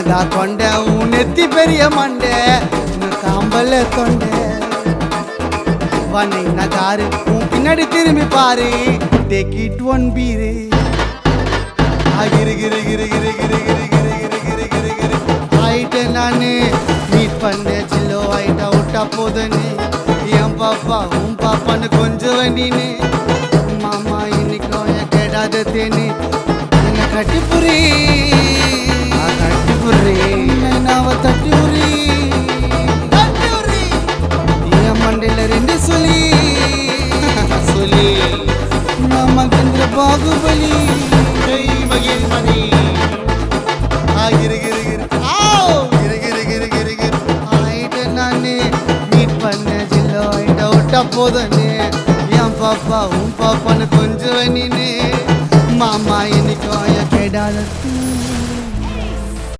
சின்னதா கொண்ட உன் நெத்தி பெரிய மண்டை காம்பல்ல தொண்டை வண்ணை நகாரு உன் பின்னாடி திரும்பி பாரு டேக் இட் ஒன் பீரு கிரு கிரு கிரு கிரு கிரு கிரு கிரு கிரு கிரு கிரு கிரு ஆயிட்ட நானு மீட் பண்ண சில்லோ ஆயிட்டா விட்டா போதுன்னு என் பாப்பா உன் பாப்பான்னு கொஞ்சம் வண்டின்னு மாமா இன்னைக்கும் என் கேடாத தேனு என்ன கட்டிப்புரி கட்டிப்புரி நாவ தட்டிபுரி என் மண்டையில ரெண்டு சொல்லி சொல்லி நாம கந்திர பாகுபலி கிரு கிரு கிரு கிரு கிரு கிரு கிரு கிரு ஆயிட்ட நானு மீட் பண்ண ஜில்லோ ஆயிட்ட விட்டா போதுன்னு என் பாப்பா உன் பாப்பான்னு கொஞ்சம் வண்டின்னு மாமா